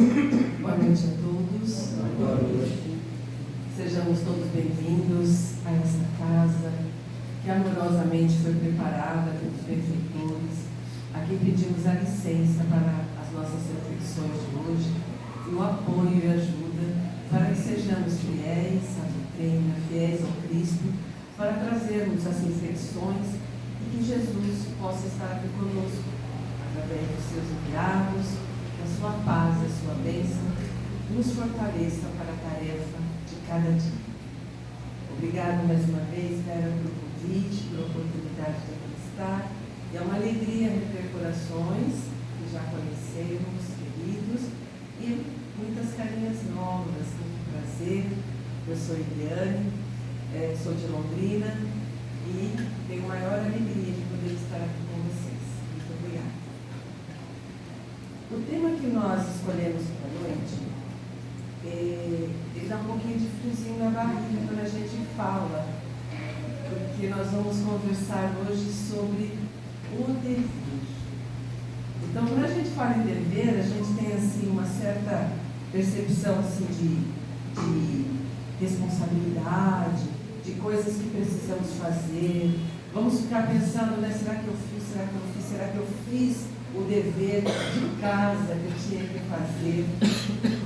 Boa noite a todos. Boa noite. Sejamos todos bem-vindos a esta casa que amorosamente foi preparada pelos benfeitores. Aqui pedimos a licença para as nossas reflexões de hoje e o apoio e ajuda para que sejamos fiéis à doutrina, fiéis ao Cristo, para trazermos as reflexões e que Jesus possa estar aqui conosco, através dos seus enviados, da sua paz, da sua bênção, nos fortaleça para a tarefa de cada dia. Obrigado mais uma vez, Vera, pelo convite, pela oportunidade de aqui estar. E é uma alegria rever corações que já conhecemos, queridos, e muitas carinhas novas. Muito prazer. Eu sou Eliane, sou de Londrina e tenho maior alegria de poder estar aqui com vocês. Muito obrigada. O tema que nós escolhemos para a noite, ele dá um pouquinho de friozinho na barriga quando a gente fala, porque nós vamos conversar hoje sobre o dever. Então, quando a gente fala em dever, a gente tem assim uma certa percepção assim, de responsabilidade, de coisas que precisamos fazer. Vamos ficar pensando, né? Será que eu fiz? Será que eu fiz? Será que eu fiz o dever de casa que eu tinha que fazer?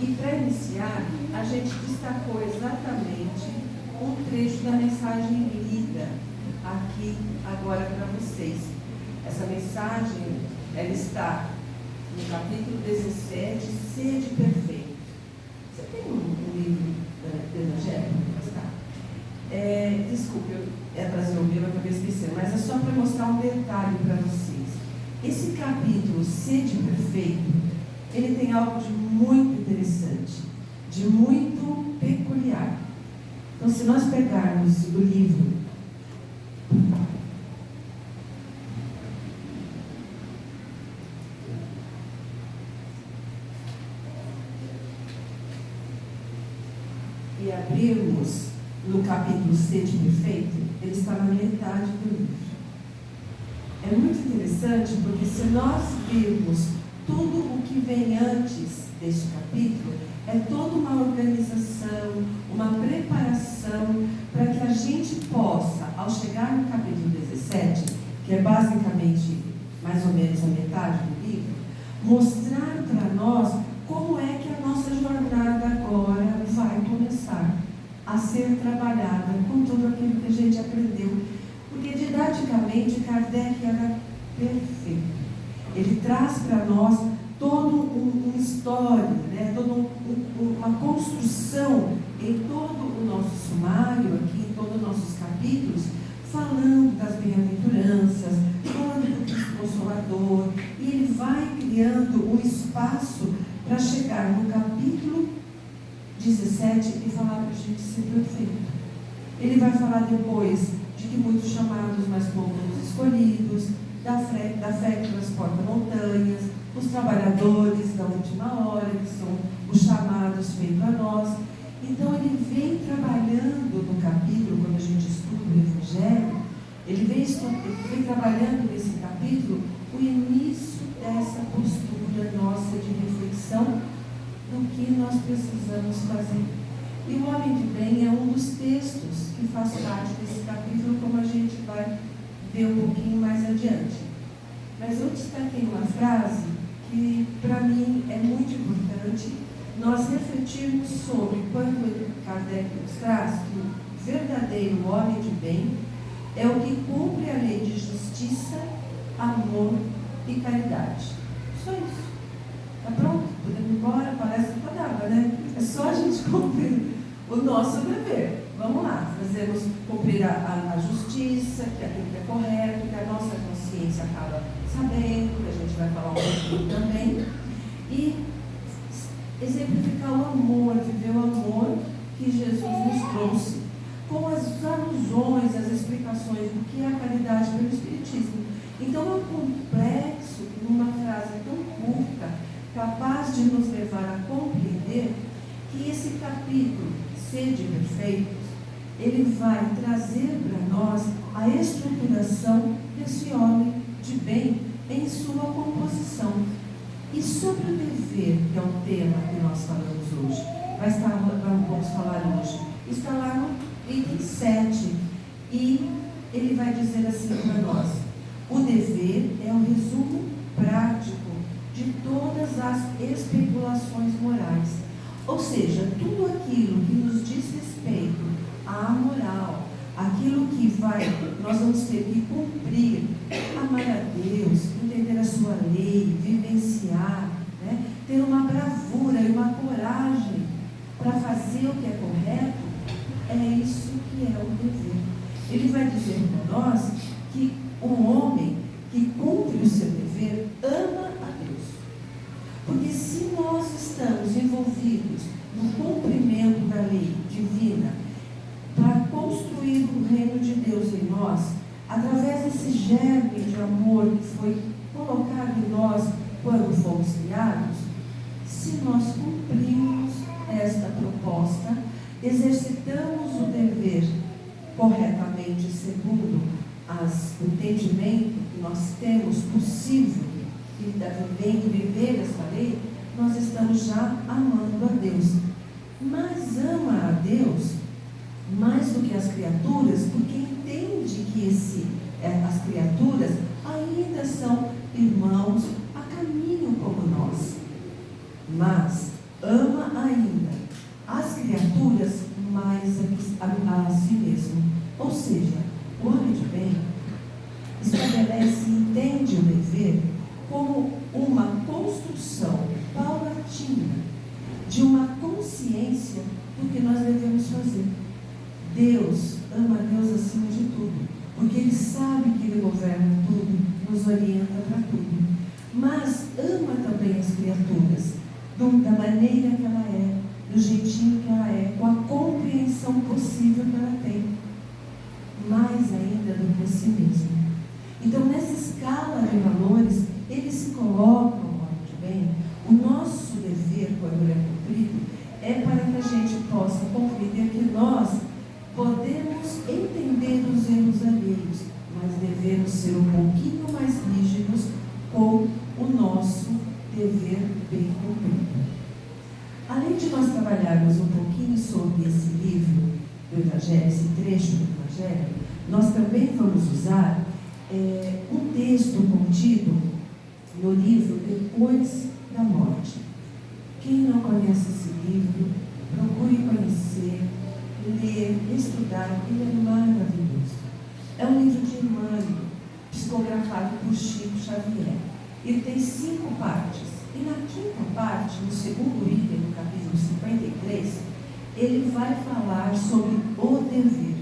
E para iniciar, a gente destacou exatamente um trecho da mensagem lida aqui agora para vocês. Essa mensagem, ela está no capítulo 17, Sede Perfeito. Você tem um livro do Evangelho? Desculpe, eu ia trazer o livro, eu acabei esquecendo, mas é só para mostrar um detalhe para vocês. Esse capítulo, Sede Perfeito, ele tem algo de muito interessante, de muito peculiar. Então, se nós pegarmos o livro e abrirmos no capítulo Sede Perfeito, ele está na metade do livro. É muito interessante porque se nós virmos tudo o que vem antes deste capítulo, é toda uma organização, uma preparação para que a gente possa, ao chegar no capítulo 17, que é basicamente mais ou menos a metade do livro, mostrar para nós como é que a nossa jornada agora vai começar a ser trabalhada com tudo aquilo que a gente aprendeu. Porque didaticamente Kardec era perfeito. Ele traz para nós todo uma história, né? Toda uma construção em todo o nosso sumário, aqui em todos os nossos capítulos, falando das bem-aventuranças, falando do Cristo Consolador, e ele vai criando um espaço para chegar no capítulo 17 e falar para a gente ser perfeito. Ele vai falar depois de que muitos chamados, mas poucos escolhidos, da fé que transporta montanhas, os trabalhadores da última hora, que são os chamados feitos a nós. Então ele vem trabalhando no capítulo, quando a gente estuda o Evangelho, ele vem trabalhando nesse capítulo o início dessa postura nossa de reflexão do que nós precisamos fazer. E o Homem de Bem é um dos textos que faz parte desse capítulo, como a gente vai ver um pouquinho mais adiante. Mas eu destaquei uma frase que, para mim, é muito importante nós refletirmos sobre quando Kardec nos traz que o verdadeiro homem de bem é o que cumpre a lei de justiça, amor e caridade. Só isso. Está pronto? Podemos ir embora? Parece que dava, né? É só a gente cumprir o nosso dever. Vamos lá, fazemos cumprir a justiça, que é aquilo que é correto, que a nossa consciência acaba sabendo, que a gente vai falar um pouquinho também, e exemplificar o amor, viver o amor que Jesus nos trouxe, com as alusões, as explicações do que é a caridade pelo Espiritismo. Então é um complexo, numa frase tão curta, capaz de nos levar a compreender que esse capítulo, Sede Perfeitos, ele vai trazer para nós a estruturação desse homem de bem em sua composição. E sobre o dever, que é o tema que nós falamos hoje, vamos falar hoje, está lá no item 7, e ele vai dizer assim para nós: o dever é o resumo prático de todas as especulações morais. Ou seja, tudo aquilo que nos diz respeito à moral, aquilo que nós vamos ter que cumprir, amar a Deus, entender a sua lei, vivenciar, né? Ter uma bravura e uma coragem para fazer o que é correto, é isso que é o dever. Ele vai dizer para nós que o homem que cumpre o seu dever ama a Deus. Porque se nós estamos envolvidos no cumprimento da lei divina, para construir o reino de Deus em nós, através desse germe de amor que foi colocado em nós quando fomos criados, se nós cumprimos esta proposta, exercitamos o dever corretamente, segundo o entendimento que nós temos possível de viver essa lei, nós estamos já amando a Deus. Mas ama a Deus mais do que as criaturas, porque entende que as criaturas ainda são irmãos a caminho como nós. Mas ama ainda as criaturas mais a si mesmo. Ou seja, o homem de bem estabelece e entende o dever como uma construção paulatina de uma consciência do que nós devemos fazer. Deus ama a Deus acima de tudo, porque Ele sabe que Ele governa tudo, nos orienta para tudo. Mas ama também as criaturas, da maneira que ela é, do jeitinho que ela é, com a compreensão possível que ela tem, mais ainda do que a si mesmo. Então, nessa escala de valores, Ele se coloca, homem de bem, o nosso dever, quando ele é cumprido, é para que a gente possa compreender que nós podemos entender os erros alheios, mas devemos ser um pouquinho mais rígidos com o nosso dever bem cumprido. Além de nós trabalharmos um pouquinho sobre esse livro do Evangelho, esse trecho do Evangelho, nós também vamos usar um texto contido no livro Depois da Morte. Quem não conhece esse livro, procure conhecer, ler, estudar, ele é maravilhoso. É um livro de Emmanuel, psicografado por Chico Xavier. Ele tem 5 partes. E na 5ª parte, no segundo item, no capítulo 53, ele vai falar sobre o dever.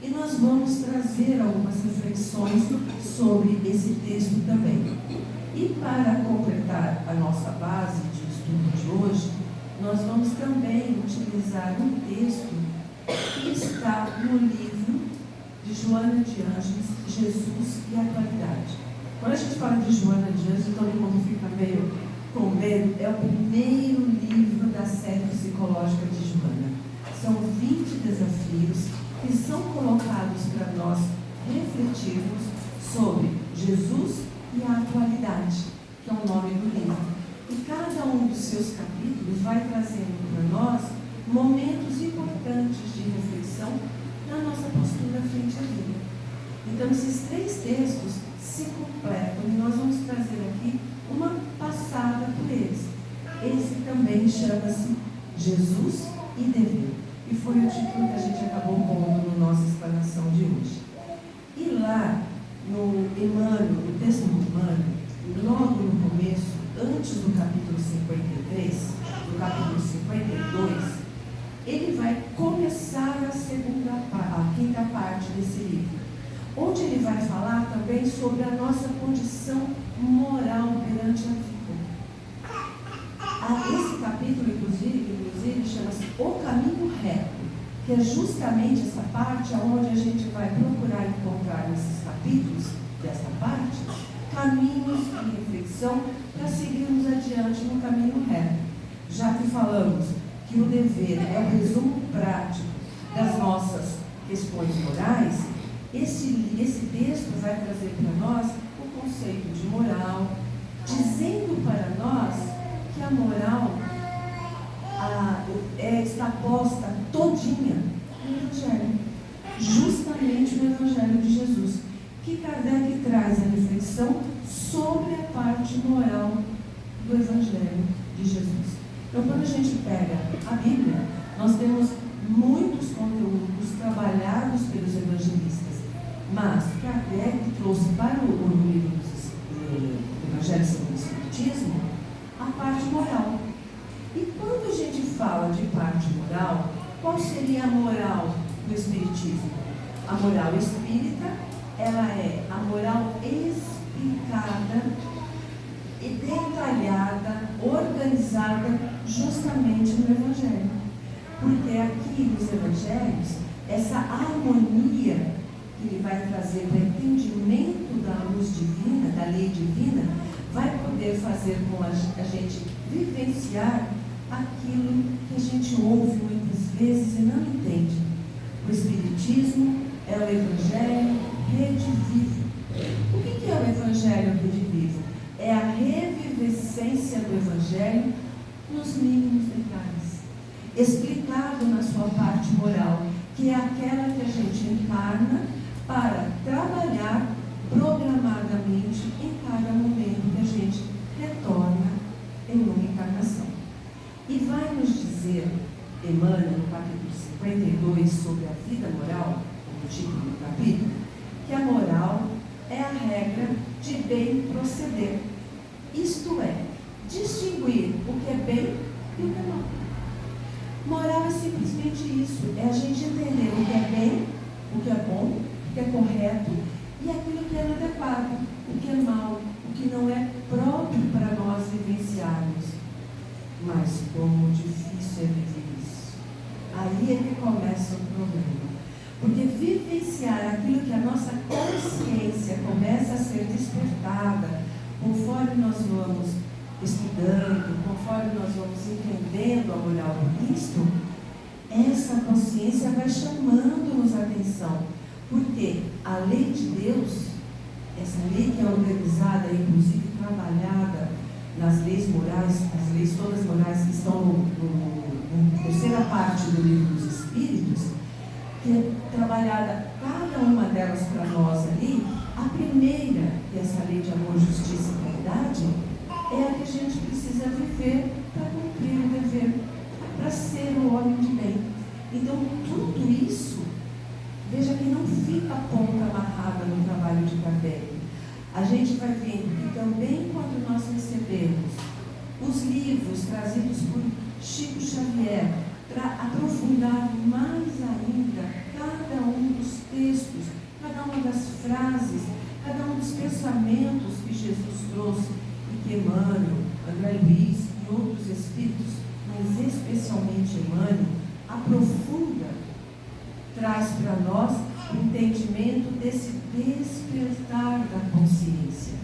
E nós vamos trazer algumas reflexões sobre esse texto também. E para completar a nossa base de estudo de hoje, nós vamos também utilizar um texto que está no livro de Joana de Ângeles, Jesus e a Atualidade. Quando a gente fala de Joana de Ângeles, todo mundo fica meio com medo. É o primeiro livro da série psicológica de Joana. São 20 desafios que são colocados para nós refletirmos sobre Jesus e a atualidade, que é o nome do livro. E cada um dos seus capítulos vai trazendo para nós momentos importantes de reflexão na nossa postura frente à vida. Então, esses 3 textos se completam e nós vamos trazer aqui uma passada por eles. Esse também chama-se Jesus e Dever. E foi o título que a gente acabou pondo na nossa explanação de hoje. E lá, no texto do Emmanuel, logo no começo, antes do capítulo 53, do capítulo 52, ele vai começar a 5ª parte desse livro, onde ele vai falar também sobre a nossa condição moral perante a vida. Esse capítulo, inclusive chama-se O Caminho Reto, que é justamente essa parte onde a gente vai procurar encontrar nesses capítulos, dessa parte, caminhos de reflexão para seguirmos adiante no caminho reto. Já que falamos que o dever é o resumo prático das nossas questões morais, esse texto vai trazer para nós o conceito de moral, dizendo para nós a moral está posta todinha no Evangelho, justamente no Evangelho de Jesus, que Kardec traz a reflexão sobre a parte moral do Evangelho de Jesus. Então, quando a gente pega a Bíblia, nós temos muitos conteúdos trabalhados pelos evangelistas, mas Kardec trouxe para o livro do Evangelho segundo o Espiritismo a parte moral. E quando a gente fala de parte moral, qual seria a moral do Espiritismo? A moral espírita, ela é a moral explicada e detalhada, organizada justamente no Evangelho. Porque aqui nos Evangelhos, essa harmonia que ele vai trazer para o entendimento da luz divina, da lei divina, vai poder fazer com a gente vivenciar aquilo que a gente ouve muitas vezes e não entende. O Espiritismo é o Evangelho redivivo. O que é o Evangelho redivivo? É a revivescência do Evangelho nos mínimos detalhes, explicado na sua parte moral, que é aquela que a gente encarna para trabalhar programadamente em cada momento que a gente retorna em uma encarnação. E vai nos dizer Emmanuel, no capítulo 52, sobre a vida moral, como título do capítulo, que a moral é a regra de bem proceder. Isto é, distinguir o que é bem e o que é mal. Moral é simplesmente isso, é a gente entender o que é bem, o que é bom, o que é correto e aquilo que é inadequado, o que é mal, o que não é próprio para nós vivenciarmos. Mas como difícil é viver isso. Aí é que começa o problema. Porque vivenciar aquilo que a nossa consciência começa a ser despertada, conforme nós vamos estudando, conforme nós vamos entendendo a moral do Cristo, essa consciência vai chamando-nos a atenção. Porque a lei de Deus, essa lei que é organizada, inclusive trabalhada nas leis morais, as leis todas morais que estão na terceira parte do livro dos Espíritos, que é trabalhada cada uma delas para nós ali, a primeira, que é essa lei de amor, justiça e caridade, é a que a gente precisa viver para cumprir o dever, para ser um homem de bem. Então, tudo isso, veja que não fica a ponta amarrada no trabalho de Kardec. A gente vai vendo que também quando nós recebemos os livros trazidos por Chico Xavier, para aprofundar mais ainda cada um dos textos, cada uma das frases, cada um dos pensamentos que Jesus trouxe e que Emmanuel, André Luiz e outros espíritos, mas especialmente Emmanuel, aprofunda, traz para nós o entendimento desse despertar da consciência.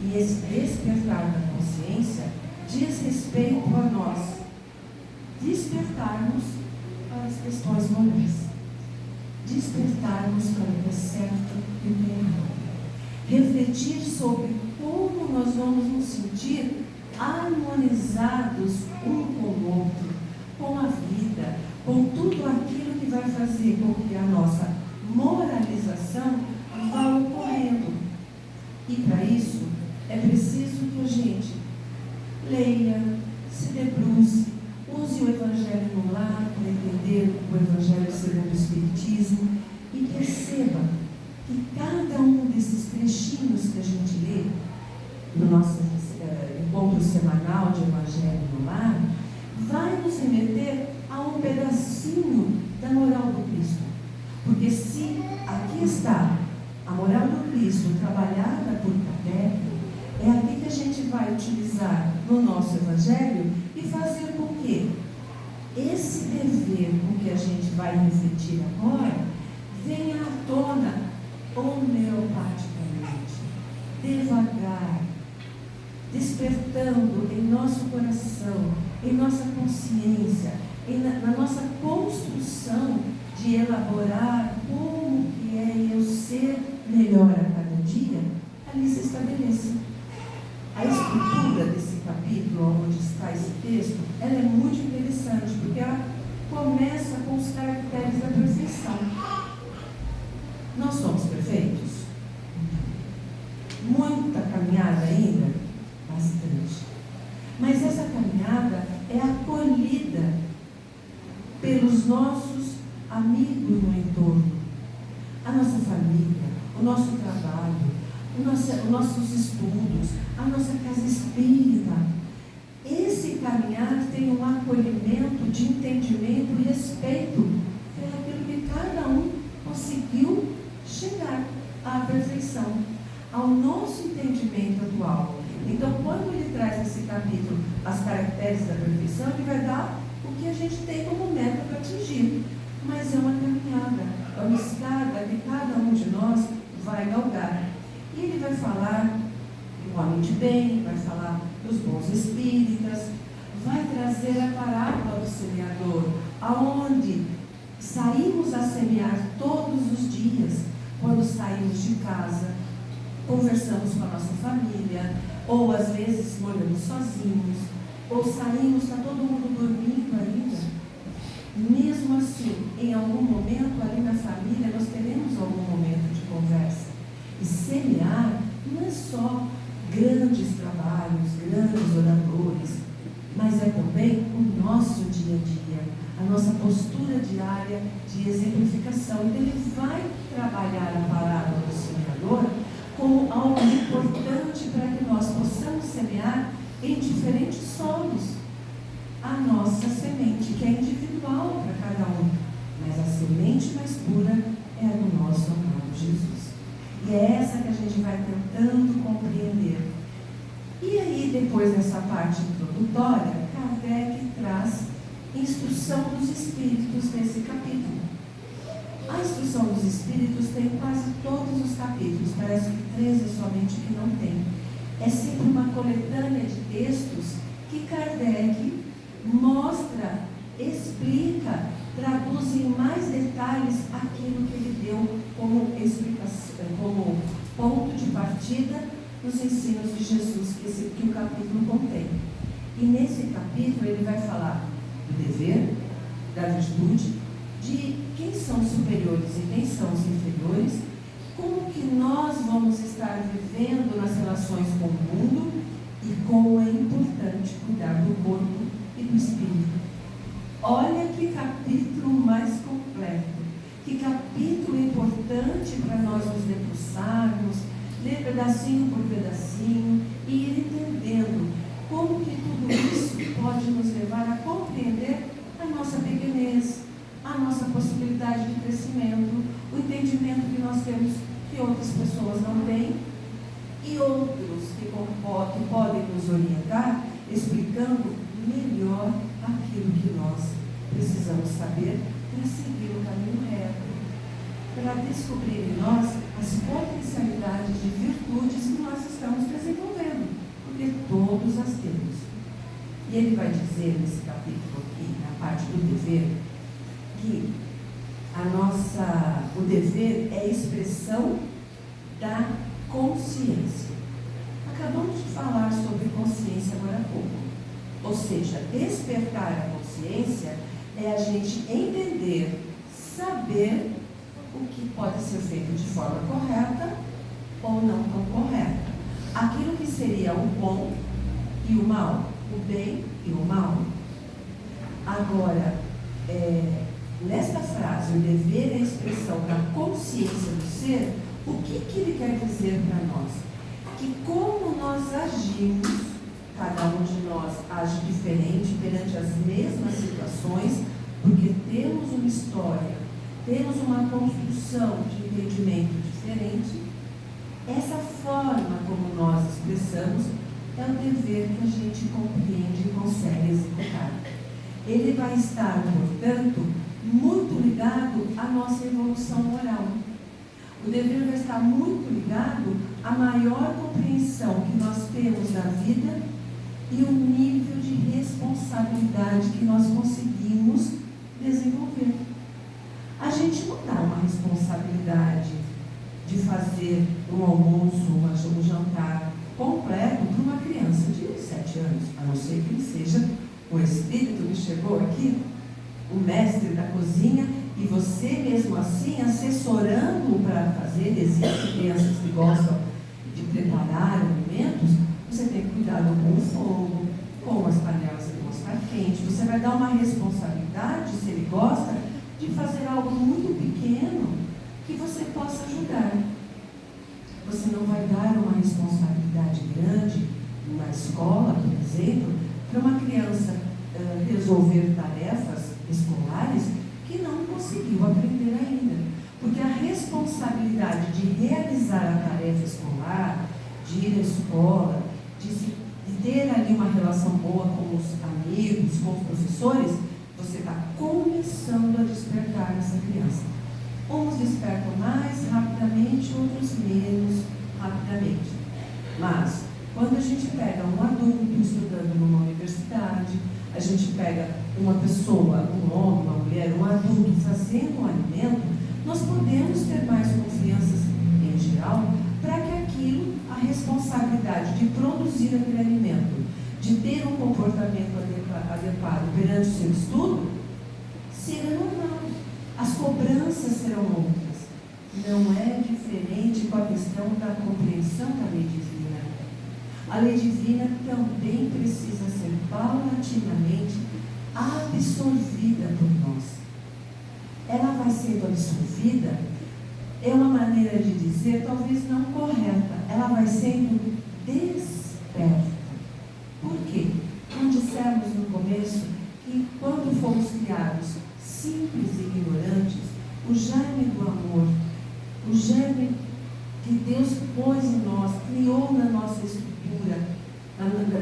E esse despertar da consciência diz respeito a nós despertarmos para as questões morais, despertarmos para o que é certo e o que é errado, refletir sobre como nós vamos nos sentir harmonizados um com o outro, com a vida, com tudo aquilo que vai fazer com que a nossa moralização vá ocorrendo. E para isso é preciso que a gente leia, se debruce, use o Evangelho no lar para entender o Evangelho segundo o Espiritismo e perceba que cada um desses trechinhos que a gente lê no nosso encontro semanal de Evangelho no lar vai nos remeter a um pedacinho da moral do Cristo. Porque se aqui está a moral do Cristo trabalhada por Kardec, é aqui que a gente vai utilizar no nosso Evangelho e fazer com que esse dever com que a gente vai refletir agora venha à tona homeopaticamente, devagar, despertando em nosso coração, em nossa consciência, na nossa construção de elaborar como que é eu ser melhor a cada dia, ali se estabeleça. A estrutura desse capítulo capítulo onde está esse texto, ela é muito interessante, porque ela começa com os caracteres da perfeição. Nós somos perfeitos? Muita caminhada ainda? Bastante. Mas essa caminhada é acolhida pelos nossos amigos no entorno, a nossa família, o nosso trabalho, os nossos estudos, a nossa casa espírita. Esse caminhar tem um acolhimento de entendimento e respeito pelo que cada um conseguiu chegar à perfeição, ao nosso entendimento atual. Então, quando ele traz nesse capítulo as caracteres da perfeição, ele vai dar o que a gente tem como meta para atingir. Mas é uma caminhada, é uma escada que cada um de nós vai galgar. E ele vai falar do homem de bem, vai falar dos bons espíritas, vai trazer a parábola do semeador, aonde saímos a semear todos os dias, quando saímos de casa, conversamos com a nossa família, ou às vezes moramos sozinhos, ou saímos, está todo mundo dormindo ainda. Mesmo assim, em algum momento ali na família, nós teremos algum momento de conversa. E semear não é só grandes trabalhos, grandes oradores, mas é também o nosso dia a dia, a nossa postura diária de exemplificação. Então ele vai trabalhar a parábola do semeador como algo importante para que nós possamos semear em diferentes solos a nossa semente, que é individual para cada um, mas a semente mais pura é a do nosso amado Jesus. E é essa que a gente vai tentando compreender. E aí, depois dessa parte introdutória, Kardec traz instrução dos espíritos nesse capítulo. A instrução dos espíritos tem quase todos os capítulos, parece que 13 somente que não tem. É sempre uma coletânea de textos que Kardec mostra, explica, traduz em mais detalhes aquilo que ele deu como explicação, como ponto de partida nos ensinos de Jesus que o capítulo contém. E nesse capítulo ele vai falar do dever, da virtude, de quem são os superiores e quem são os inferiores, como que nós vamos estar vivendo nas relações com o mundo e como é importante cuidar do corpo e do espírito. Olha que capítulo mais completo, que capítulo importante para nós nos debruçarmos, ler pedacinho por pedacinho e ir entendendo como que tudo isso pode nos levar a compreender a nossa pequenez, a nossa possibilidade de crescimento, o entendimento que nós temos que outras pessoas não têm e outros que podem nos orientar, explicando melhor aquilo que nós precisamos saber para seguir o caminho reto, para descobrir em nós as potencialidades de virtudes que nós estamos desenvolvendo, porque todos as temos. E ele vai dizer nesse capítulo aqui, na parte do dever, que o dever é a expressão da consciência. Acabamos de falar sobre consciência agora há pouco. Ou seja, despertar a consciência é a gente entender, saber o que pode ser feito de forma correta ou não tão correta. Aquilo que seria o bom e o mal, o bem e o mal. Agora, nesta frase, o dever é a expressão da consciência do ser, o que ele quer dizer para nós? Que como nós agimos, cada um de nós age diferente perante as mesmas situações, porque temos uma história, temos uma construção de entendimento diferente. Essa forma como nós expressamos é o dever que a gente compreende e consegue executar. Ele vai estar, portanto, muito ligado à nossa evolução moral. O dever vai estar muito ligado à maior compreensão que nós temos da vida e o nível de responsabilidade que nós conseguimos desenvolver. A gente não dá uma responsabilidade de fazer um almoço, um jantar completo para uma criança de 7 anos. A chegou aqui, o mestre da cozinha, e você mesmo assim assessorando para fazer. Existem crianças que gostam de preparar alimentos, você tem cuidado com o fogo, com as panelas que vão estar quentes. Você vai dar uma responsabilidade, se ele gosta, de fazer algo muito pequeno que você possa ajudar. Você não vai dar uma responsabilidade grande na escola, por exemplo, para uma criança resolver tarefas escolares que não conseguiu aprender ainda. Porque a responsabilidade de realizar a tarefa escolar, de ir à escola, de ter ali uma relação boa com os amigos, com os professores, você está começando a despertar essa criança. Uns despertam mais rapidamente, outros menos rapidamente. Mas, quando a gente pega um adulto estudando numa universidade, a gente pega uma pessoa, um homem, uma mulher, um adulto fazendo um alimento, nós podemos ter mais confiança em geral, para que aquilo, a responsabilidade de produzir aquele alimento, de ter um comportamento adequado perante o seu estudo, seja normal. As cobranças serão outras. Não é diferente com a questão da compreensão da lei divina. A lei divina também precisa ser paulatinamente absorvida por nós. Ela vai sendo absorvida, é uma maneira de dizer, talvez não correta, ela vai sendo desperta. Por quê? Como dissemos no começo, que quando fomos criados simples e ignorantes, o germe do amor, o germe que Deus pôs em nós, criou na nossa estrutura,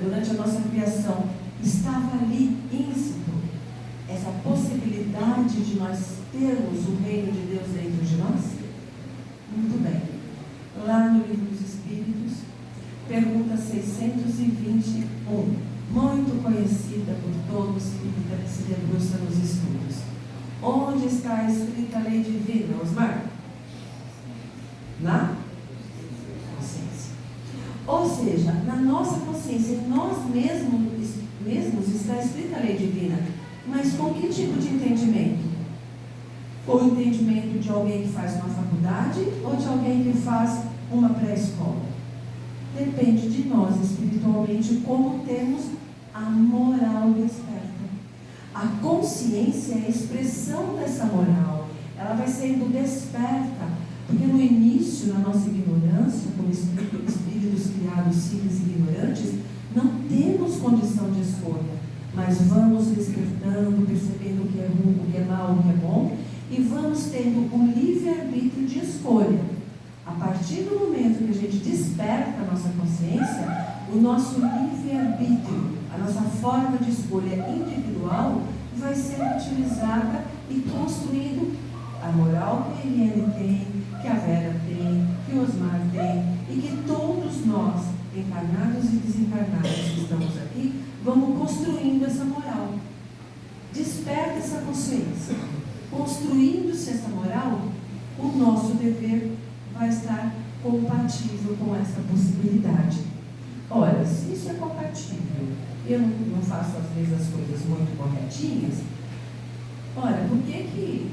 durante a nossa criação, estava ali íncito. Essa possibilidade de nós termos o reino de Deus dentro de nós? Muito bem. Lá no Livro dos Espíritos, pergunta 621, muito conhecida por todos que se debruçam nos estudos. Onde está escrita a lei divina, Osmar? Na consciência. Ou seja, na nossa consciência, em nós mesmos está escrita a lei divina. Mas com que tipo de entendimento? Com o entendimento de alguém que faz uma faculdade ou de alguém que faz uma pré-escola? Depende de nós espiritualmente como temos a moral desperta. A consciência é a expressão dessa moral. Ela vai sendo desperta, porque no início, na nossa ignorância, como espíritos criados simples e ignorantes, não temos condição de escolha. Mas vamos despertando, percebendo o que é ruim, o que é mal, o que é bom, e vamos tendo o livre-arbítrio de escolha. A partir do momento que a gente desperta a nossa consciência, o nosso livre-arbítrio, a nossa forma de escolha individual, vai ser utilizada e construindo a moral que a Eliane tem, que a Vera tem, que o Osmar tem, e que todos nós, encarnados e desencarnados que estamos aqui, vamos construindo essa moral. Desperta essa consciência. Construindo-se essa moral, o nosso dever vai estar compatível com essa possibilidade. Ora, se isso é compatível, eu não faço às vezes as coisas muito corretinhas, ora, por que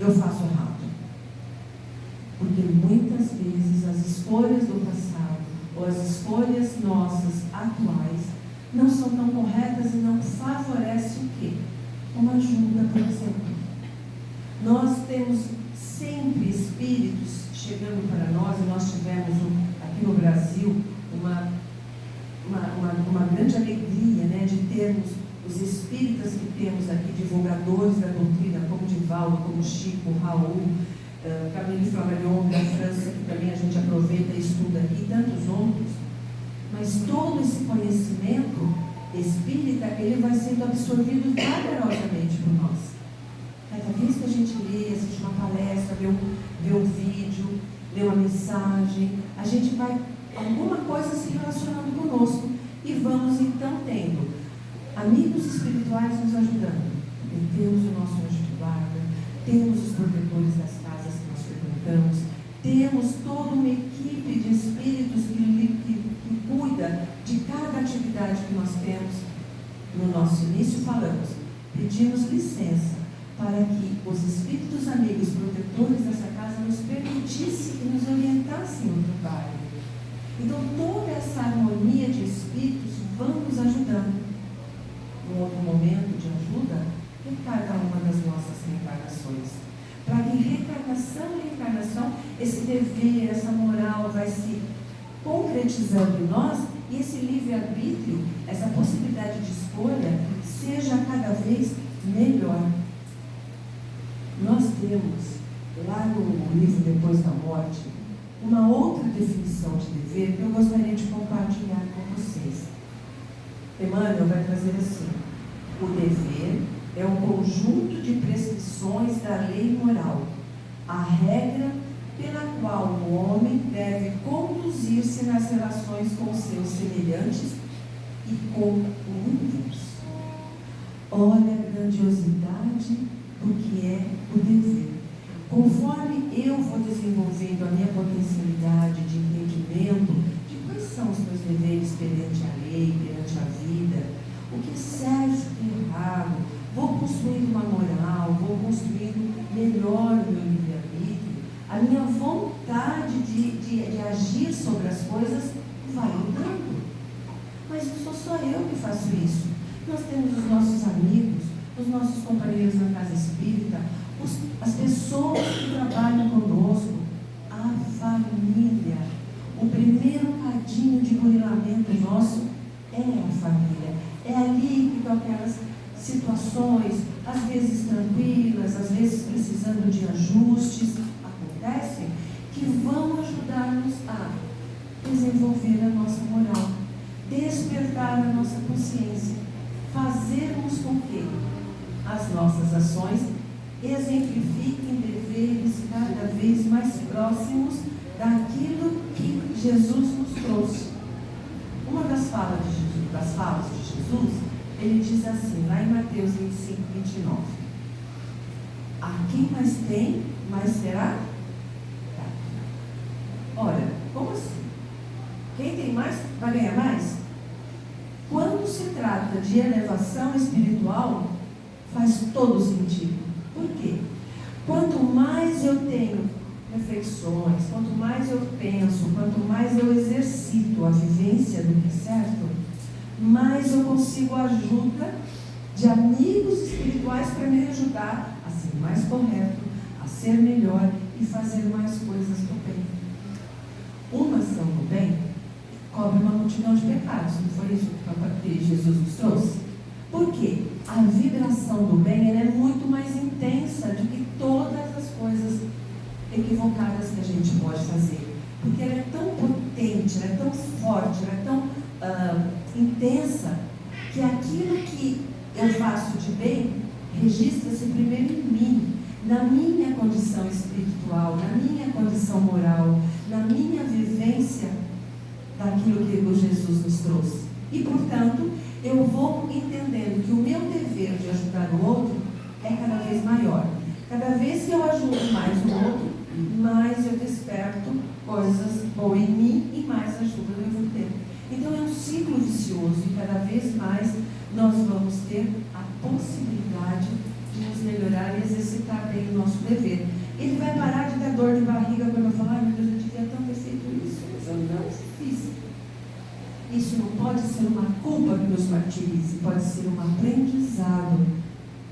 eu faço errado? Porque muitas vezes as escolhas do passado, ou as escolhas nossas atuais, não são tão corretas e não favorecem o quê? Uma ajuda, por exemplo. Nós temos sempre espíritos chegando para nós, e nós tivemos aqui no Brasil uma grande alegria, né, de termos os espíritas que temos aqui, divulgadores da doutrina, como Divaldo, como Chico, Raul, Camille Flammarion da França, que também a gente aproveita e estuda aqui, e tantos outros. Mas todo esse conhecimento espírita, ele vai sendo absorvido vagarosamente por nós. Cada vez que a gente lê, assiste uma palestra, vê um vídeo, lê uma mensagem, a gente vai, alguma coisa se relacionando conosco, e vamos então tendo amigos espirituais nos ajudando. E temos o nosso anjo de guarda, temos os protetores das casas que nós frequentamos, temos toda uma equipe de espíritos que cuida de cada atividade que nós temos. no nosso início falamos, pedimos licença para que os espíritos amigos protetores dessa casa nos permitissem e nos orientassem em outro bairro. Então, toda essa harmonia de espíritos vão nos ajudando. Um outro momento de ajuda é cada uma das nossas reencarnações. Para que reencarnação e reencarnação, esse dever, essa moral vai se concretizando em nós e esse livre-arbítrio, essa possibilidade de escolha, seja cada vez melhor. Nós temos, lá no livro Depois da Morte, uma outra definição de dever que eu gostaria de compartilhar com vocês. Emmanuel vai trazer assim: o dever é um conjunto de prescrições da lei moral, a regra pela qual o homem deve conduzir-se nas relações com seus semelhantes e com o universo. Olha a grandiosidade do que é o dever. Conforme eu vou desenvolvendo a minha potencialidade de entendimento de quais são os meus deveres perante a lei, perante a vida, o que é certo e o que é errado, vou construindo uma moral, vou construindo melhor o meu livre-arbítrio, a minha vontade de agir sobre as coisas vai mudando. Mas não sou só eu que faço isso. Nós temos os nossos amigos, os nossos companheiros na casa espírita, as pessoas que trabalham conosco, a família. O primeiro cadinho de burilamento nosso é a família. É ali que estão aquelas situações, às vezes tranquilas, às vezes precisando de ajustes, acontecem, que vão ajudar-nos a desenvolver a nossa moral, despertar a nossa consciência, fazermos com que as nossas ações exemplifiquem deveres cada vez mais próximos daquilo que Jesus nos trouxe. Uma das falas de Jesus, ele diz assim, lá em Mateus 25, 29. A quem mais tem, mais será dado. Ora, como assim? Quem tem mais, vai ganhar mais? Quando se trata de elevação espiritual, faz todo sentido. Por quê? Quanto mais eu tenho reflexões, quanto mais eu penso, quanto mais eu exercito a vivência do que é certo, mais eu consigo a ajuda de amigos espirituais para me ajudar a ser mais correto, a ser melhor e fazer mais coisas do bem. Uma ação do bem cobre uma multidão de pecados, não foi isso que Jesus nos trouxe? Por quê? A vibração do bem ela é muito mais intensa do que todas as coisas equivocadas que a gente pode fazer. Porque ela é tão potente, ela é tão forte, ela é tão intensa, que aquilo que eu faço de bem registra-se primeiro em mim, na minha condição espiritual, na minha condição moral, na minha vivência daquilo que o Jesus nos trouxe. E, portanto, eu vou entendendo que o meu dever de ajudar o outro é cada vez maior. Cada vez que eu ajudo mais o outro, mais eu desperto coisas boas em mim e mais ajuda eu vou ter. Então é um ciclo vicioso e cada vez mais nós vamos ter a possibilidade de nos melhorar e exercitar bem o nosso dever. Ele vai parar de dar dor de barriga quando eu falar, meu Deus, eu devia tanto ter feito isso, mas eu não fiz. Isso não pode ser uma culpa que nos martirize, pode ser um aprendizado.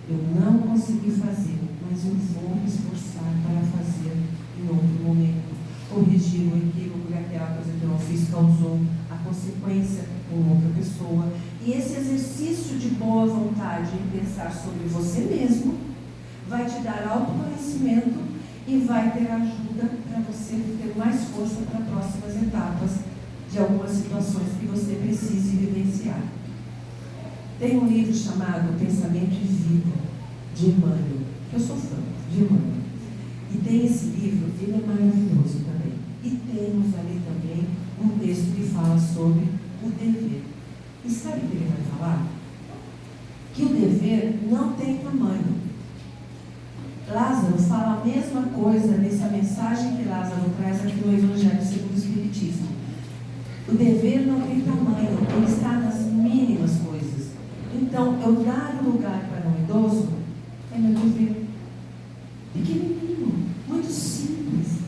Eu não consegui fazer, mas eu vou me esforçar para fazer em outro momento. Corrigir o equívoco que aquela coisa que eu não fiz causou a consequência com outra pessoa. E esse exercício de boa vontade em pensar sobre você mesmo vai te dar autoconhecimento e vai ter ajuda para você ter mais força para próximas etapas de algumas situações que você precise vivenciar. Tem um livro chamado Pensamento e Vida, de Emmanuel, que eu sou fã de Emmanuel. E tem esse livro, ele é maravilhoso também. E temos ali também um texto que fala sobre o dever. E sabe o que ele vai falar? Que o dever não tem tamanho. Lázaro fala a mesma coisa nessa mensagem que Lázaro traz aqui no Evangelho segundo o Espiritismo. O dever não tem tamanho, ele está nas mínimas coisas. Então, Então, eu dar lugar para um idoso é meu dever. Pequenininho, muito simples.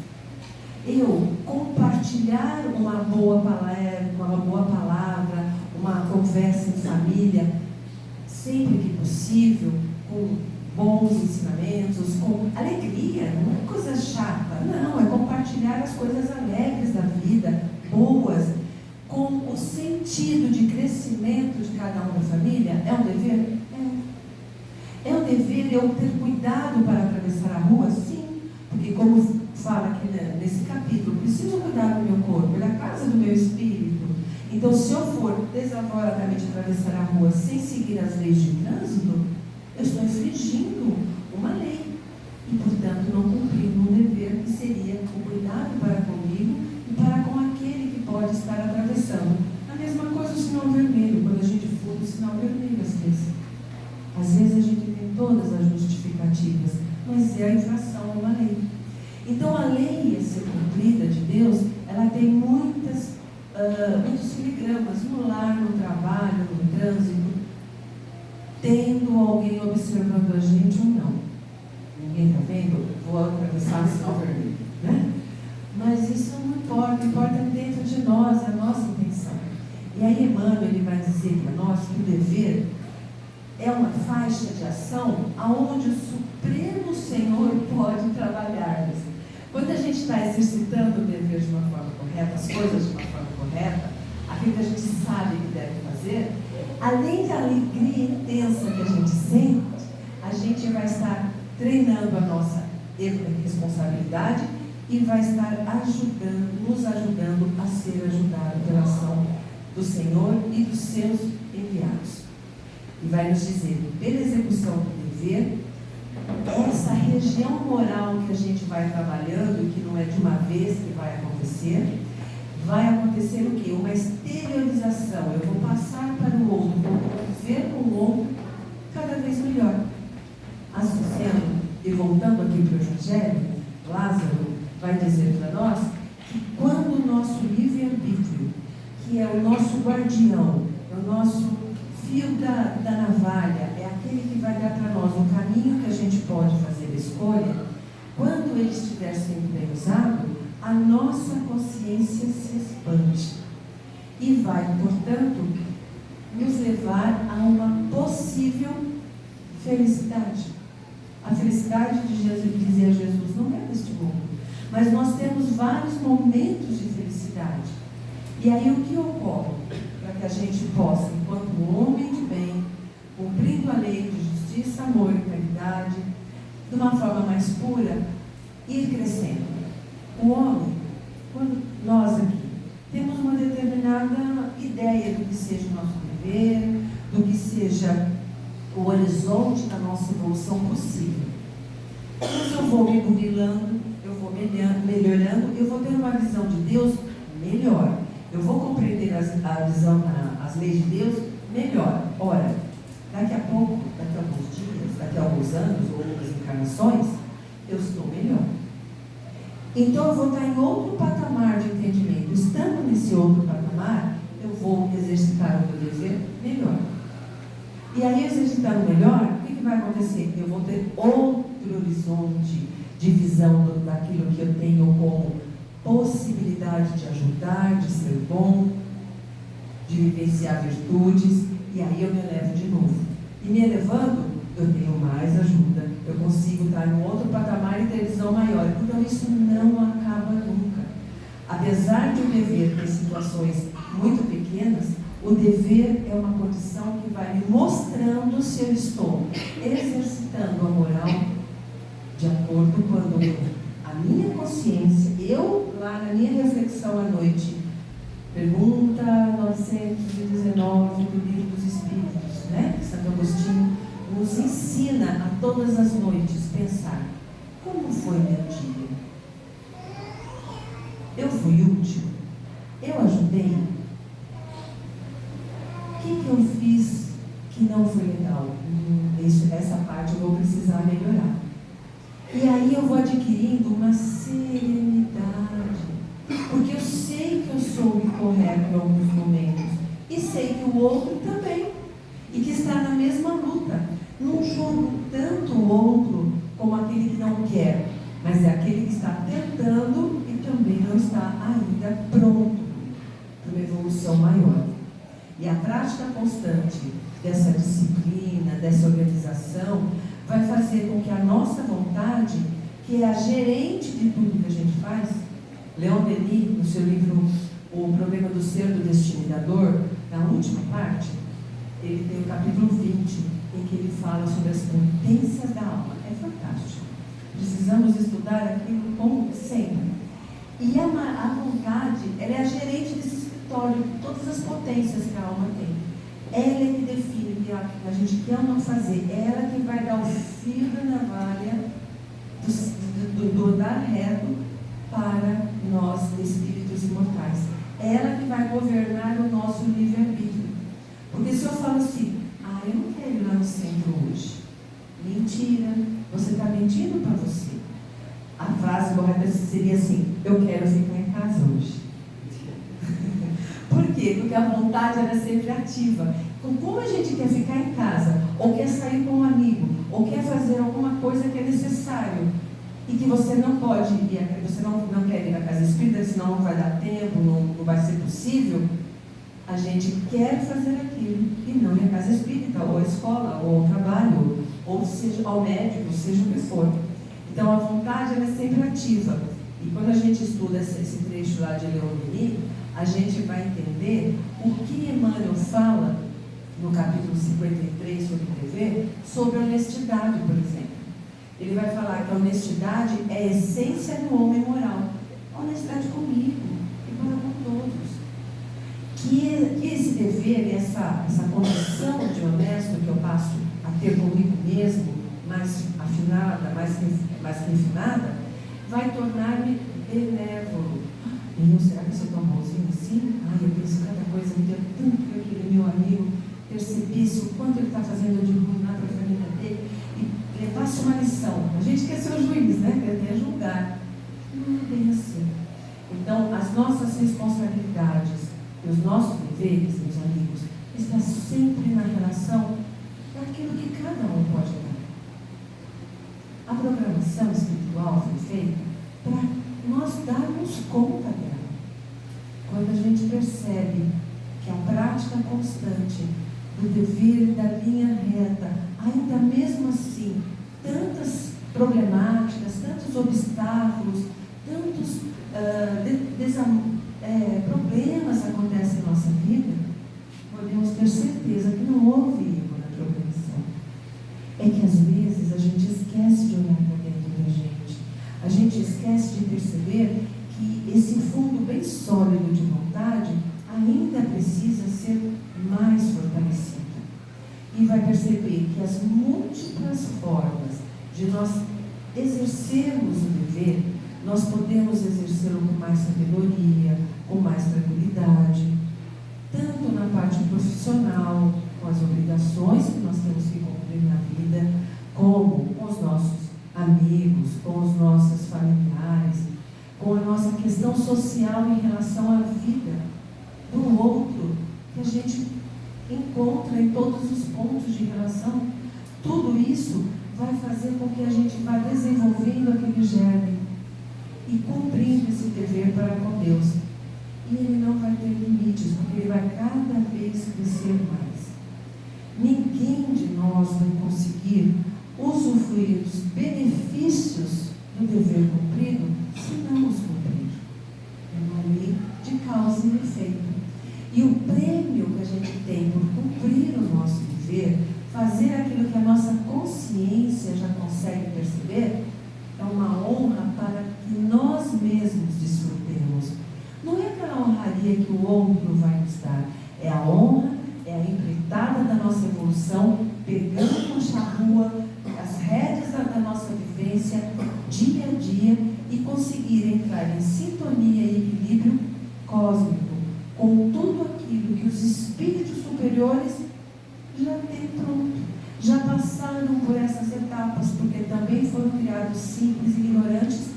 Eu compartilhar uma boa palavra, uma conversa em família, sempre que possível, com bons ensinamentos, com alegria, não é coisa chata, não, é compartilhar as coisas alegres da vida, boas, com o sentido de crescimento de cada um da família. É um dever? É um dever eu ter cuidado para atravessar a rua? Sim, porque como fala aqui nesse capítulo, preciso cuidar do meu corpo, da casa do meu espírito. Então, se eu for desaforadamente atravessar a rua sem seguir as leis de trânsito, eu estou infringindo uma lei e, portanto, não cumprindo um dever que seria o cuidado para comigo e para com aquele que pode estar atravessando. A mesma coisa o sinal vermelho, quando a gente fura o sinal vermelho, às vezes a gente tem todas as justificativas, mas é a infração a uma lei. Então, a lei a ser cumprida de Deus, ela tem muitos filigramas no lar, no trabalho, no trânsito, tendo alguém observando a gente ou não. Ninguém está vendo? Vou atravessar o sinal vermelho, né? Mas isso não importa, importa dentro de nós, a nossa intenção. E aí Emmanuel ele vai dizer para nós que o dever é uma faixa de ação aonde o Supremo Senhor pode trabalhar. Quando a gente está exercitando o dever de uma forma correta, as coisas de uma forma correta, aquilo que a gente sabe que deve fazer, além da alegria intensa que a gente sente, a gente vai estar treinando a nossa responsabilidade e vai estar nos ajudando a ser ajudado pela ação do Senhor e dos seus enviados. E vai nos dizer, pela execução do dever, essa região moral que a gente vai trabalhando, e que não é de uma vez que vai acontecer o quê? Uma exteriorização. Eu vou passar para o outro, vou conviver com o outro cada vez melhor. Assim sendo, e voltando aqui para o Evangelho, Lázaro vai dizer para nós que quando o nosso livre-arbítrio, que é o nosso guardião, é o nosso fio da navalha, é aquele que vai dar para nós o caminho que a gente pode fazer a escolha, quando ele estiver sendo bem usado, a nossa consciência se expande e vai, portanto, nos levar a uma possível felicidade. A felicidade de Jesus, dizia Jesus, não é deste mundo, mas nós temos vários momentos de felicidade. E aí o que ocorre? Para que a gente possa, enquanto homem de bem, cumprindo a lei de justiça, amor e caridade, de uma forma mais pura, ir crescendo. O homem, quando nós aqui temos uma determinada ideia do que seja o nosso dever, do que seja o horizonte da nossa evolução possível. Mas eu vou me burilando, eu vou melhorando, eu vou ter uma visão de Deus melhor. Eu vou compreender as leis de Deus melhor. Ora, daqui a pouco, daqui a alguns dias, daqui a alguns anos, ou outras encarnações, eu estou melhor. Então eu vou estar em outro patamar de entendimento. Estando nesse outro patamar, eu vou exercitar o meu dever melhor. E aí, exercitando melhor, o que vai acontecer? Eu vou ter outro horizonte de visão daquilo que eu tenho como possibilidade de ajudar, de ser bom, de vivenciar virtudes, e aí eu me elevo de novo. E me elevando, eu tenho mais ajuda, eu consigo estar em um outro patamar e ter visão maior. Então isso não acaba nunca. Apesar de o dever ter situações muito pequenas, o dever é uma condição que vai me mostrando se eu estou exercitando a moral de acordo com a minha consciência, eu lá na minha reflexão à noite, pergunta 919 do Livro dos Espíritos, né? Santo Agostinho nos ensina a todas as noites pensar, como foi meu dia? Eu fui útil? Eu ajudei? O que eu fiz que não foi legal? Essa parte eu vou precisar melhorar. E aí eu vou adquirindo uma serenidade, porque eu sei que eu sou o correto em alguns momentos, e sei que o outro também. e que está na mesma luta. Não julgo tanto o outro como aquele que não quer, mas é aquele que está tentando e também não está ainda pronto para uma evolução maior. E a prática constante dessa disciplina, dessa organização, vai fazer com que a nossa vontade, que é a gerente de tudo que a gente faz, Leon Denis, no seu livro O Problema do Ser, do Destino e da Dor, na última parte, ele tem o capítulo 20, em que ele fala sobre as potências da alma. É fantástico. Precisamos estudar aquilo como sempre. E a vontade, ela é a gerente desse escritório, de todas as potências que a alma tem. Ela é que define o que a gente quer ou não fazer. É ela que vai dar o fio da navalha do andar reto para nós, espíritos imortais. É ela que vai governar o nosso livre-arbítrio. Porque se eu falo assim, eu não quero ir lá no centro hoje. Mentira, você está mentindo para você. A frase correta seria assim, eu quero ficar em casa hoje. Por quê? Porque a vontade era sempre ativa. Então, como a gente quer ficar em casa, ou quer sair com um amigo, ou quer fazer alguma coisa que é necessário, e que você não pode ir, você não quer ir à casa espírita, senão não vai dar tempo, não vai ser possível, a gente quer fazer aquilo e não ir à casa espírita, ou à escola, ou ao trabalho, ou seja ao médico, seja o que for. Então a vontade ela é sempre ativa. E quando a gente estuda esse trecho lá de Leon Denis, a gente vai entender o que Emmanuel fala no capítulo 53 sobre o dever, sobre honestidade, por exemplo. Ele vai falar que a honestidade é a essência do homem moral. Honestidade comigo e para com todos. Que esse dever, essa condição de honesto que eu passo a ter comigo mesmo, mais afinada, mais refinada, vai tornar-me benévolo. Será que eu sou tão bonzinho assim? Eu penso cada coisa, me deu tanto que aquele meu amigo percebesse o quanto ele está fazendo de ruim lá para a família dele e levasse uma lição. A gente quer ser o juiz, né? Quer julgar. Não é bem assim. Então, as nossas responsabilidades e os nossos deveres, meus amigos, está sempre na relação daquilo que cada um pode dar. A programação espiritual foi feita para nós darmos conta dela. Quando a gente percebe que a prática constante do dever e da linha reta, ainda mesmo assim, tantas problemáticas, tantos obstáculos, tantos problemas acontecem na nossa vida, podemos ter certeza que não houve erro na programação. É que às vezes a gente esquece de olhar para dentro da gente. A gente esquece de perceber que esse fundo bem sólido de vontade ainda precisa ser mais fortalecido. E vai perceber que as múltiplas formas de nós exercermos o dever, nós podemos exercê-lo com mais sabedoria, com mais tranquilidade, tanto na parte profissional, com as obrigações que nós temos que cumprir na vida, como com os nossos amigos, com os nossos familiares, com a nossa questão social em relação à vida do outro, que a gente encontra em todos os pontos de relação. Tudo isso vai fazer com que a gente vá desenvolvendo aquele germe e cumprindo esse dever para com Deus. E ele não vai ter limites, porque ele vai cada vez crescer mais. Ninguém de nós vai conseguir usufruir dos benefícios do dever cumprido se não os cumprir. É uma lei de causa e efeito. E o prêmio que a gente tem por cumprir o nosso dever, fazer aquilo que a nossa consciência já consegue perceber, é uma honra para que nós mesmos desfrutemos. Não é aquela honraria que o outro vai nos dar, é a honra, é a empreitada da nossa evolução, pegando com charrua as rédeas da nossa vivência, dia a dia, e conseguir entrar em sintonia e equilíbrio cósmico com tudo aquilo que os espíritos superiores já têm pronto, já passaram por essas etapas, porque também foram criados simples e ignorantes,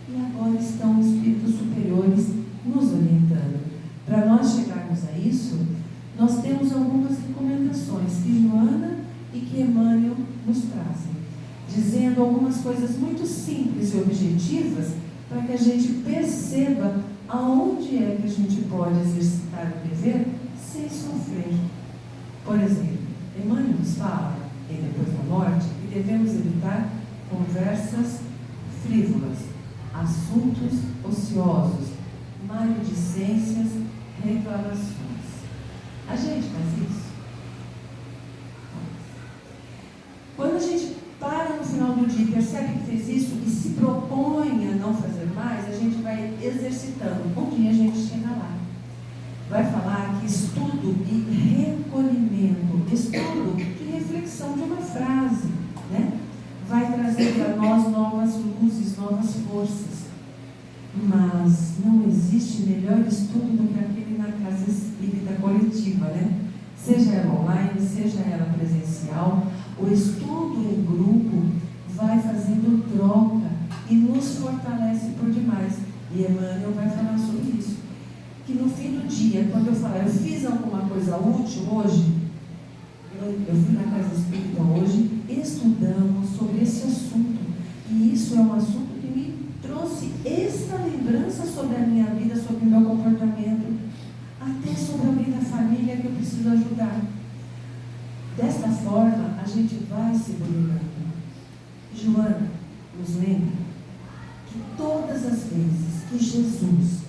e agora estão espíritos superiores nos orientando. Para nós chegarmos a isso, nós temos algumas recomendações que coisas muito simples e objetivas para que a gente perceba aonde é que a gente pode exercitar o dever sem sofrer. Por exemplo, Emmanuel nos fala, e depois da morte, que devemos evitar conversas frívolas, assuntos ociosos, maledicências, reclamações. A gente faz isso? Quando a gente para no final do dia e percebe que fez isso e se propõe a não fazer mais, a gente vai exercitando. Um dia a gente chega lá. Vai falar que estudo e recolhimento, estudo de reflexão de uma frase, né? Vai trazer para nós novas luzes, novas forças. Mas não existe melhor estudo do que aquele na casa espírita coletiva, né? Seja ela online, seja ela presencial, o estudo em grupo vai fazendo troca e nos fortalece por demais. E Emmanuel vai falar sobre isso. Que no fim do dia, quando eu falar, eu fiz alguma coisa útil hoje, eu fui na casa espírita hoje, estudamos sobre esse assunto. E isso é um assunto que me trouxe esta lembrança sobre a minha vida, sobre o meu comportamento, até sobre alguém da família que eu preciso ajudar. Desta forma, a gente vai se burilando. Joana nos lembra que todas as vezes que Jesus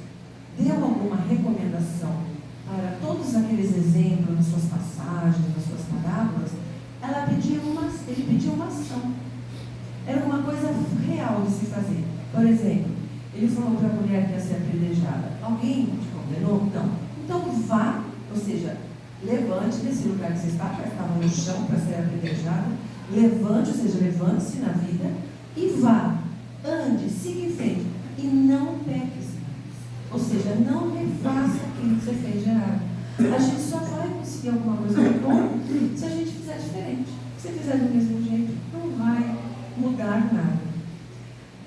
deu alguma recomendação para todos aqueles exemplos nas suas passagens, nas suas parábolas, ele pediu uma ação. Era uma coisa real de se fazer. Por exemplo, ele falou para a mulher que ia ser apedrejada: alguém te condenou? Não. Então vá, ou seja, levante desse lugar que você estava no chão para ser apedrejada, levante, ou seja, levante-se na vida e vá, ande, siga em frente e não peque. Ou seja, não refaça aquilo que você fez de errado. A gente só vai conseguir alguma coisa de bom se a gente fizer diferente. Se fizer do mesmo jeito, não vai mudar nada.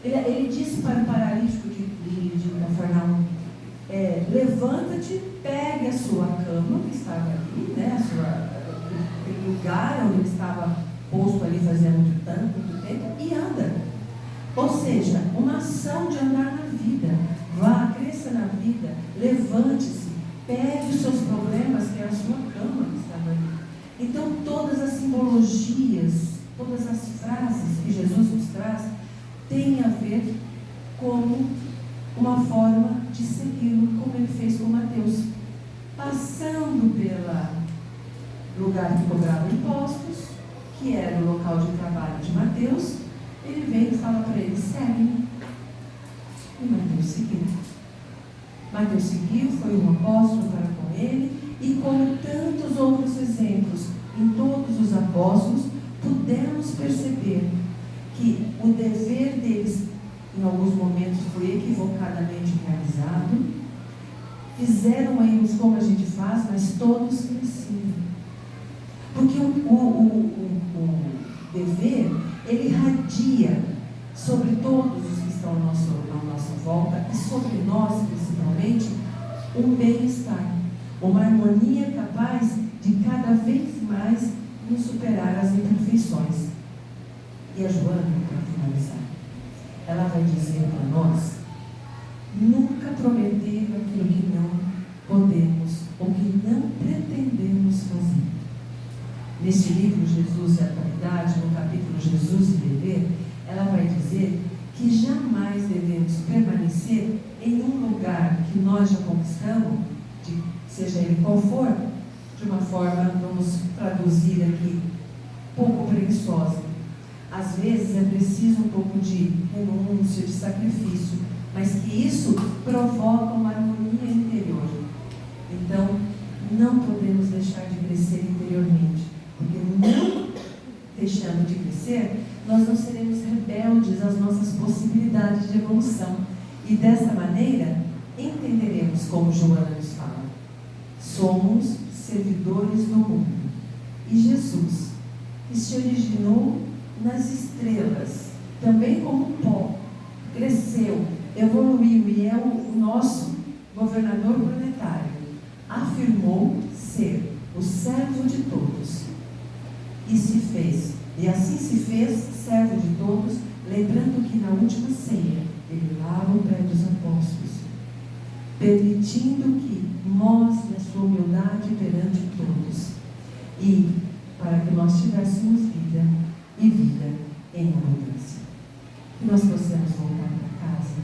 Ele disse para o paralítico de Cafarnaum: levanta-te, pegue a sua cama que estava ali, né, o lugar onde ele estava posto ali fazia muito tempo, e anda. Ou seja, uma ação de andar na vida. Vá, cresça na vida, levante-se, pegue os seus problemas, que é a sua cama que estava ali. Então, todas as simbologias, todas as frases que Jesus nos traz, têm a ver como uma forma de segui-lo, como ele fez com Mateus. Passando pelo lugar que cobrava impostos, que era o local de trabalho de Mateus, ele vem e fala para ele: segue-me. E Mateus seguiu. Mateus seguiu, foi um apóstolo para com ele, e como tantos outros exemplos em todos os apóstolos, pudemos perceber que o dever deles, em alguns momentos, foi equivocadamente realizado. Fizeram erros como a gente faz, mas todos cresciam. Porque o dever, ele irradia sobre todos os que estão à nossa volta e sobre nós, principalmente, um bem-estar, uma harmonia capaz de cada vez mais nos superar as imperfeições. E a Joana, para finalizar, ela vai dizer para nós: nunca prometer aquilo que não podemos ou que não pretendemos fazer. Neste livro, Jesus e a Atualidade, no capítulo Jesus e Dever, ela vai dizer que jamais devemos permanecer em um lugar que nós já conquistamos, seja ele qual for, de uma forma, vamos traduzir aqui, pouco preguiçosa. Às vezes é preciso um pouco de renúncia, de sacrifício, mas que isso provoca uma harmonia interior. Então, não podemos deixar de crescer interiormente, porque não deixando de crescer, nós não seremos rebeldes às nossas possibilidades de evolução. E dessa maneira, entenderemos como Joana nos fala: somos servidores do mundo. E Jesus, que se originou nas estrelas, também como pó, cresceu, evoluiu e é o nosso governador planetário, afirmou ser o servo de todos. E assim se fez servo de todos, lembrando que na última ceia ele lava o pé dos apóstolos, permitindo que mostre a sua humildade perante todos e para que nós tivéssemos vida e vida em abundância. Que nós possamos voltar para casa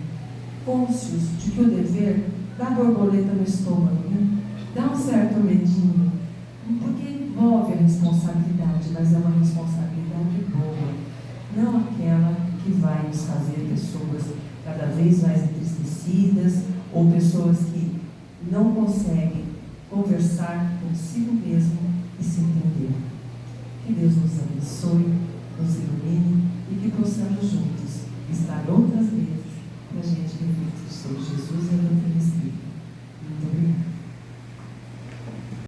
cônscios de que o dever dá borboleta no estômago, né? Dá um certo medinho, porque envolve a responsabilidade, mas é uma responsabilidade boa, não aquela que vai nos fazer pessoas cada vez mais entristecidas ou pessoas que não conseguem conversar consigo mesmo e se entender. Que Deus nos abençoe, nos ilumine e que possamos juntos estar outras vezes para a gente refletir sobre Jesus e a doutrina espírita.